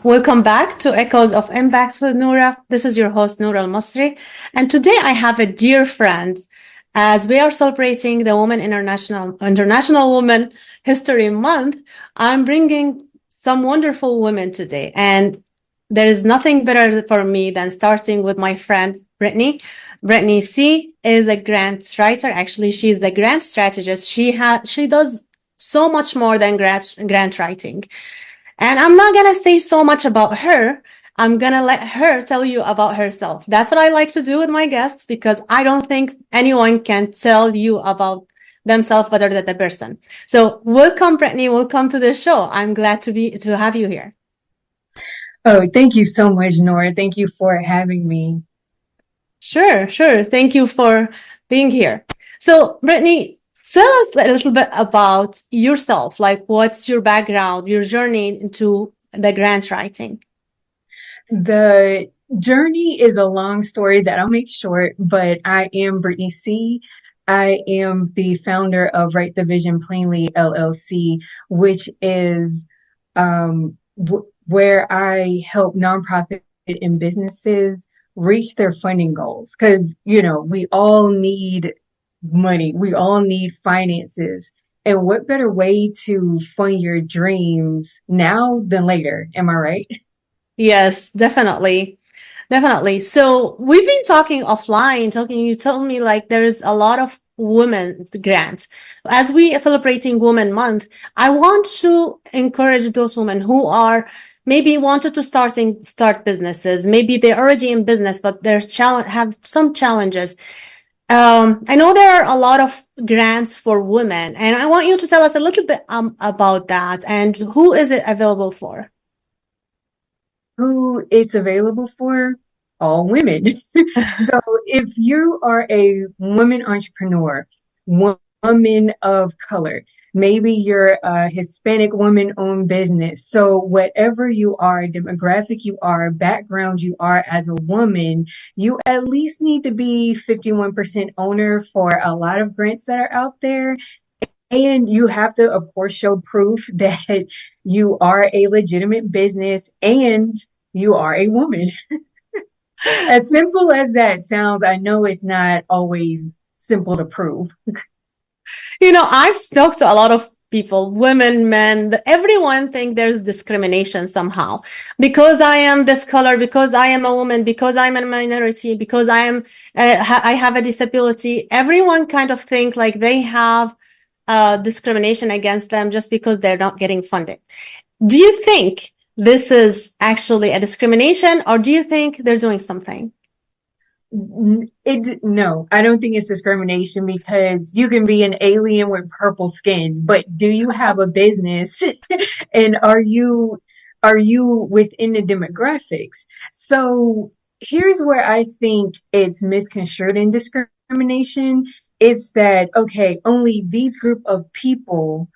Welcome back to Echoes of Impacts with Noura. This is your host, Noura Al-Masri. And today I have a dear friend as we are celebrating the International Women History Month. I'm bringing some wonderful women today. And there is nothing better for me than starting with my friend, Brittnei. Brittnei C is a grant writer. Actually, she's a grant strategist. She does so much more than grant writing. And I'm not going to say so much about her. I'm going to let her tell you about herself. That's what I like to do with my guests because I don't think anyone can tell you about themselves other than the person. So welcome, Brittnei. Welcome to the show. I'm glad to have you here. Oh, thank you so much, Nora. Thank you for having me. Sure. Thank you for being here. So, Brittnei, tell us a little bit about yourself. Like, what's your background, your journey into the grant writing? The journey is a long story that I'll make short, but I am Brittnei C. I am the founder of Write the Vision Plainly LLC, which is where I help nonprofit and businesses reach their funding goals. Because, we all need money. We all need finances. And what better way to fund your dreams now than later? Am I right? Yes, definitely. So we've been talking offline, you told me like there is a lot of women grants. As we are celebrating Women Month, I want to encourage those women who are maybe wanted to start businesses. Maybe they're already in business, but have some challenges. I know there are a lot of grants for women, and I want you to tell us a little bit about that and who is it available for? Who it's available for? All women. So if you are a woman entrepreneur, woman of color, maybe you're a Hispanic woman-owned business. So whatever you are, demographic you are, background you are as a woman, you at least need to be 51% owner for a lot of grants that are out there. And you have to, of course, show proof that you are a legitimate business and you are a woman. As simple as that sounds, I know it's not always simple to prove. I've spoke to a lot of people, women, men, everyone think there's discrimination somehow because I am this color, because I am a woman, because I'm a minority, because I have a disability. Everyone kind of think like they have discrimination against them just because they're not getting funded. Do you think this is actually a discrimination, or do you think they're doing something? No, I don't think it's discrimination because you can be an alien with purple skin, but do you have a business and are you within the demographics? So here's where I think it's misconstrued in discrimination. It's that, okay, only these group of people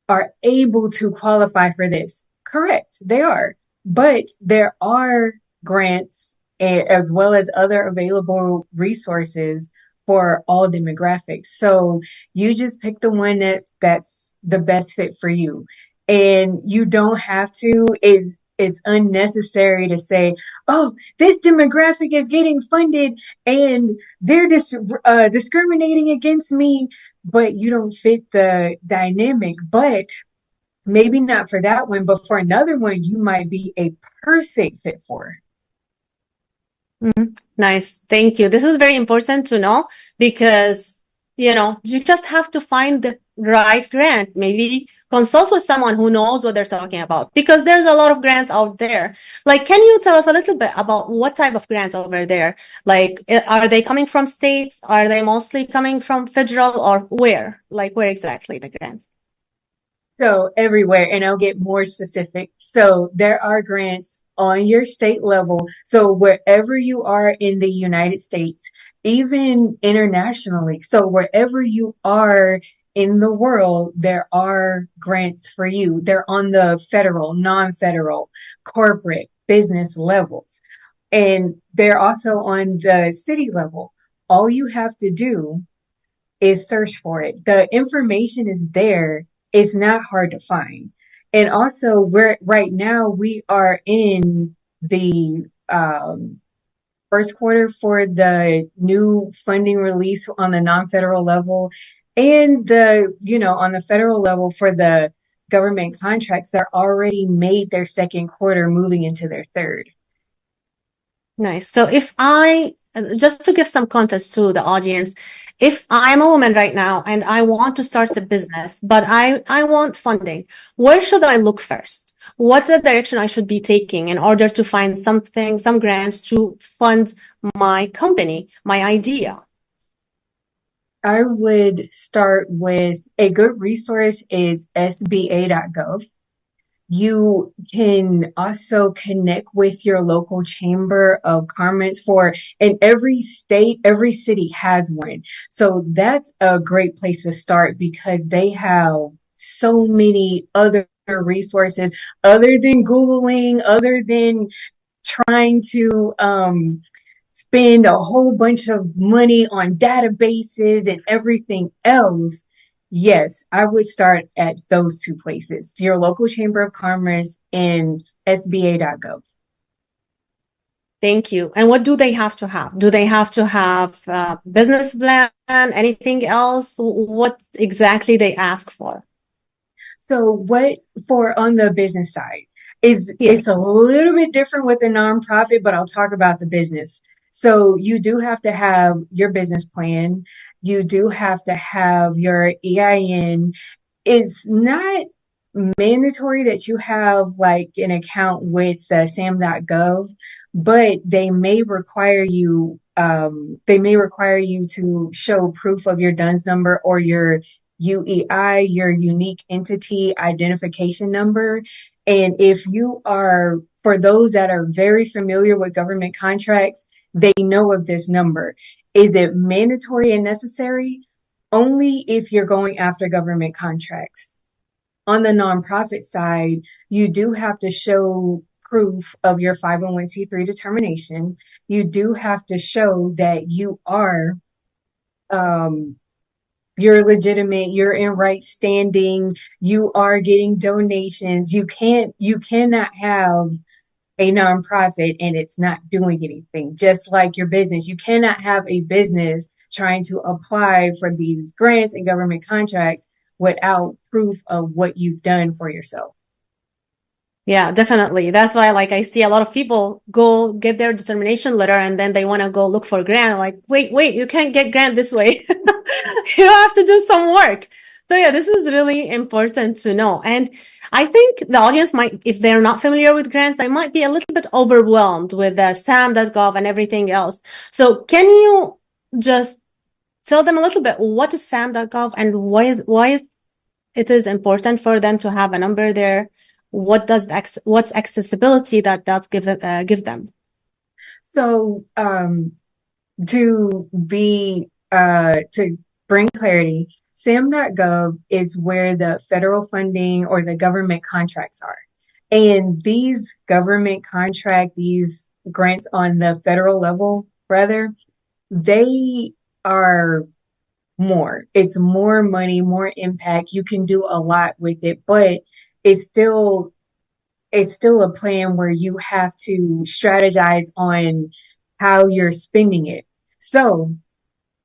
are able to qualify for this. Correct, they are. But there are grants as well as other available resources for all demographics. So you just pick the one that's the best fit for you. And you don't have to, it's unnecessary to say, oh, this demographic is getting funded and they're discriminating against me, but you don't fit the dynamic. But maybe not for that one, but for another one, you might be a perfect fit for. Nice. Thank you. This is very important to know because, you just have to find the right grant. Maybe consult with someone who knows what they're talking about because there's a lot of grants out there. Like, can you tell us a little bit about what type of grants over there? Like, are they coming from states? Are they mostly coming from federal or where? Like, where exactly the grants? So everywhere, and I'll get more specific. So there are grants on your state level. So wherever you are in the United States, even internationally. So wherever you are in the world, there are grants for you. They're on the federal, non-federal, corporate, business levels. And they're also on the city level. All you have to do is search for it. The information is there. It's not hard to find. And also right now we are in the first quarter for the new funding release on the non-federal level and on the federal level for the government contracts that already made their second quarter moving into their third. Nice. So if just to give some context to the audience, if I'm a woman right now and I want to start a business, but I want funding, where should I look first? What's the direction I should be taking in order to find something, some grants to fund my company, my idea? I would start with a good resource is sba.gov. You can also connect with your local chamber of commerce and every state, every city has one. So that's a great place to start because they have so many other resources other than Googling, other than trying to spend a whole bunch of money on databases and everything else. Yes, I would start at those two places, your local chamber of commerce and sba.gov. Thank you. And what do they have to have? Do they have to have a business plan? Anything else? What exactly they ask for? So what for on the business side is Yes. it's a little bit different with the nonprofit, but I'll talk about the business. So you do have to have your business plan. You do have to have your EIN. It's not mandatory that you have like an account with sam.gov, but they may require you to show proof of your DUNS number or your UEI, your unique entity identification number. And for those that are very familiar with government contracts, they know of this number. Is it mandatory and necessary? Only if you're going after government contracts. On the nonprofit side, you do have to show proof of your 501c3 determination. You do have to show that you're legitimate, you're in right standing, you are getting donations. You cannot have a nonprofit and it's not doing anything. Just like your business, you cannot have a business trying to apply for these grants and government contracts without proof of what you've done for yourself. Yeah, definitely. That's why, like, I see a lot of people go get their determination letter and then they want to go look for a grant. Like, wait, you can't get grant this way. You have to do some work. So yeah, this is really important to know. And I think the audience might, if they're not familiar with grants, they might be a little bit overwhelmed with sam.gov and everything else. So can you just tell them a little bit what is sam.gov and why it is important for them to have a number there? What's accessibility that give them? So to bring clarity, sam.gov is where the federal funding or the government contracts are. And these these grants on the federal level, rather, they are it's more money, more impact. You can do a lot with it, but it's still a plan where you have to strategize on how you're spending it. So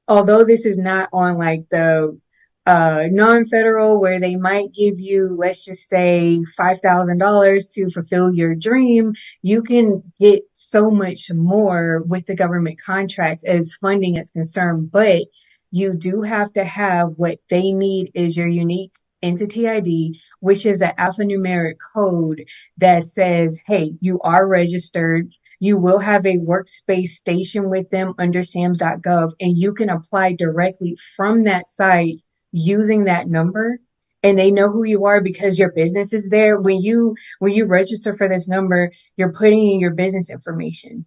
although this is not on like the non-federal where they might give you, let's just say $5,000 to fulfill your dream, you can get so much more with the government contracts as funding is concerned, but you do have to have what they need is your unique entity ID, which is an alphanumeric code that says, hey, you are registered. You will have a workspace station with them under sams.gov, and you can apply directly from that site using that number. And they know who you are because your business is there. When you register for this number, you're putting in your business information.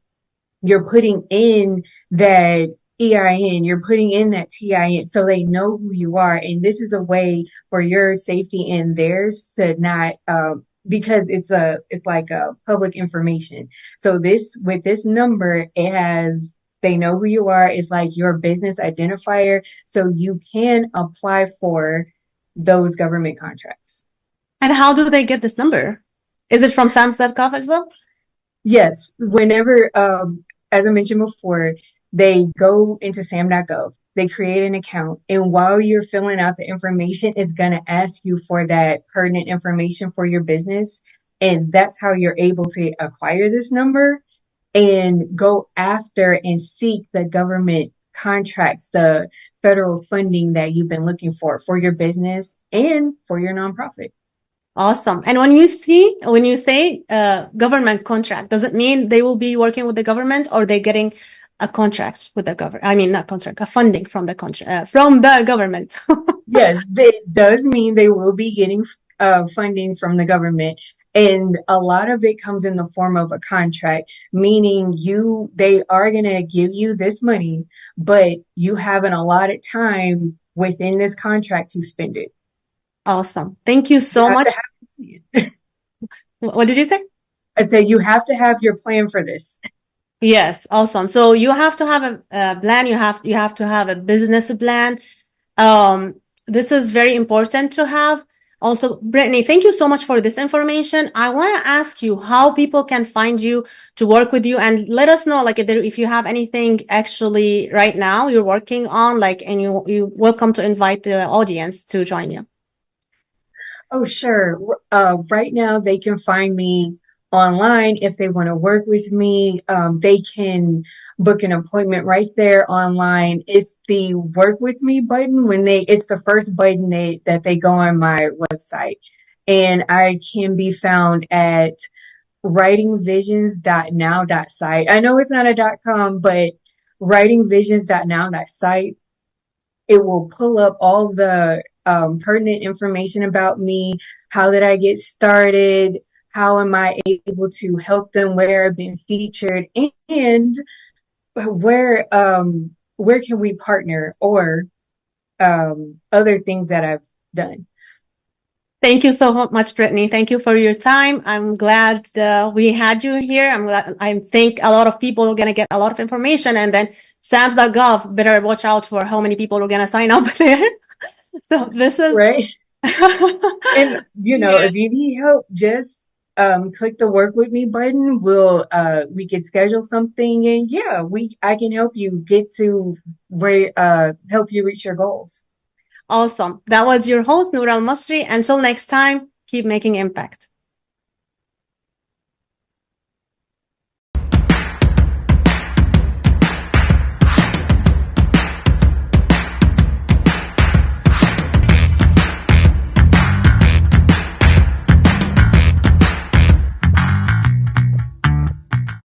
You're putting in that EIN, you're putting in that TIN so they know who you are. And this is a way for your safety and theirs to not, because it's like a public information. So with this number, they know who you are. It's like your business identifier. So you can apply for those government contracts. And how do they get this number? Is it from sam.gov as well? Yes, whenever, as I mentioned before, they go into sam.gov, they create an account, and while you're filling out the information, it's going to ask you for that pertinent information for your business. And that's how you're able to acquire this number and go after and seek the government contracts, the federal funding that you've been looking for your business and for your nonprofit. Awesome. And when you say government contract, does it mean they will be working with the government, or they getting a contract with the government? I mean, not contract, a funding from the from the government. Yes, that does mean they will be getting funding from the government. And a lot of it comes in the form of a contract, meaning they are going to give you this money, but you have an allotted time within this contract to spend it. Awesome. Thank you so much. What did you say? I said you have to have your plan for this. Yes, awesome. So you have to have a plan. You have to have a business plan. This is very important to have. Also, Brittnei, thank you so much for this information. I want to ask you how people can find you to work with you, and let us know, like, if you have anything actually right now you're working on, like, and you welcome to invite the audience to join you. Oh, sure. Right now they can find me online. If they want to work with me, they can book an appointment right there online. It's the work with me button it's the first button that they go on my website. And I can be found at writingvisions.now.site. I know it's not a .com, but writingvisions.now.site. It will pull up all the pertinent information about me. How did I get started? How am I able to help them? Where I've been featured, and where can we partner, or other things that I've done. Thank you so much, Brittnei. Thank you for your time. I'm glad we had you here. I think a lot of people are going to get a lot of information, and then sams.gov better watch out for how many people are going to sign up there. So this is right. And if you need help, just click the work with me button. We can schedule something, and I can help you get to where help you reach your goals. Awesome. That was your host, Noor Al-Masri. Until next time, keep making impact.